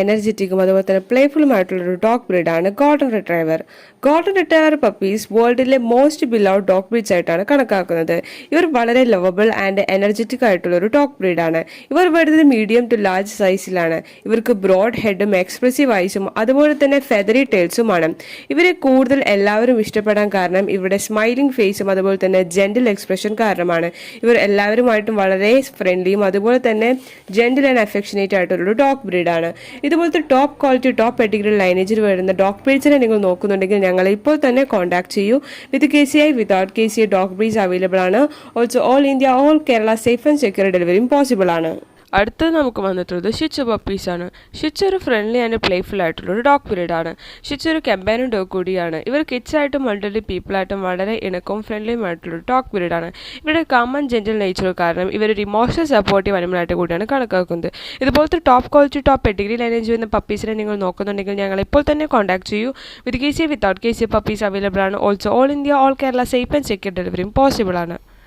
എനർജറ്റിക്കും അതുപോലെ തന്നെ പ്ലേഫുള്ളുമായിട്ടുള്ളൊരു ഡോഗ് ബ്രീഡാണ് golden retriever. Golden retriever puppies വേൾഡിലെ മോസ്റ്റ് ബിലൗഡ് ഡോഗ് ബ്രീഡ്സ് ആയിട്ടാണ് കണക്കാക്കുന്നത്. ഇവർ വളരെ ലവബിൾ ആൻഡ് എനർജറ്റിക് ആയിട്ടുള്ള ഒരു ഡോഗ് ബ്രീഡാണ്. ഇവർ വരുന്നത് മീഡിയം ടു ലാർജ് സൈസിലാണ്. ഇവർക്ക് ബ്രോഡ് ഹെഡും എക്സ്പ്രസീവ് ഐസും അതുപോലെ തന്നെ ഫെദറി ടെയിൽസുമാണ്. ഇവരെ കൂടുതൽ എല്ലാവരും ഇഷ്ടപ്പെടാൻ കാരണം ഇവരുടെ സ്മൈലിംഗ് ഫേസും അതുപോലെ തന്നെ ജെന്റിൽ എക്സ്പ്രഷൻ കാരണമാണ്. ഇവർ എല്ലാവരുമായിട്ടും വളരെ ഫ്രണ്ട്ലിയും അതുപോലെ തന്നെ ജെന്റിൽ ആൻഡ് അഫെക്ഷനേറ്റ് ആയിട്ടുള്ള ഡോഗ് ബ്രീഡാണ്. ഇതുപോലത്തെ ടോപ്പ് ക്വാളിറ്റി ടോപ്പ് പെഡിഗ്രി ലൈനേജിൽ വരുന്ന ഡോഗ് ബ്രീഡ്സിനെ നിങ്ങൾ നോക്കുന്നുണ്ടെങ്കിൽ ഞങ്ങളെ ഇപ്പോൾ തന്നെ കോൺടാക്ട് ചെയ്യൂ. With KCI without KCI dog breeds available ആണ്. Also all India all Kerala safe and secure ഡെലിവറിയും പോസിബിൾ ആണ്. അടുത്തത് നമുക്ക് വന്നിട്ടുള്ളത് ഷിച്ചു പപ്പീസാണ്. ഷിച്ചു ഒരു ഫ്രണ്ട്ലി ആൻഡ് പ്ലേഫുൾ ആയിട്ടുള്ള ഒരു ഡോഗ് ബ്രീഡാണ്. ഷിച്ചു ഒരു കമ്പാനിയൻ ഡോഗ് കൂടിയാണ്. ഇവർ കിഡ്സായിട്ടും മൾട്ടി പീപ്പിളായിട്ടും വളരെ ഇണക്കവും ഫ്രണ്ട്ലിയും ആയിട്ടുള്ള ഡോഗ് ബ്രീഡാണ്. ഇവരുടെ കാമൻ ജെന്റിൽ നേച്ചർ കാരണം ഇവരൊരു ഇമോഷണൽ സപ്പോർട്ടീവ് അനിമലായിട്ട് കൂടിയാണ് കണക്കാക്കുന്നത്. ഇതുപോലത്തെ top quality top pedigree lineage വരുന്ന പപ്പീസിനെ നിങ്ങൾ നോക്കുന്നുണ്ടെങ്കിൽ ഞങ്ങൾ ഇപ്പോൾ തന്നെ കോൺടാക്ട് ചെയ്യൂ. With KCI without KCI puppies available ആണ്. Also all India all Kerala safe and secure ഡെലിവറിയും പോസിബിൾ ആണ്.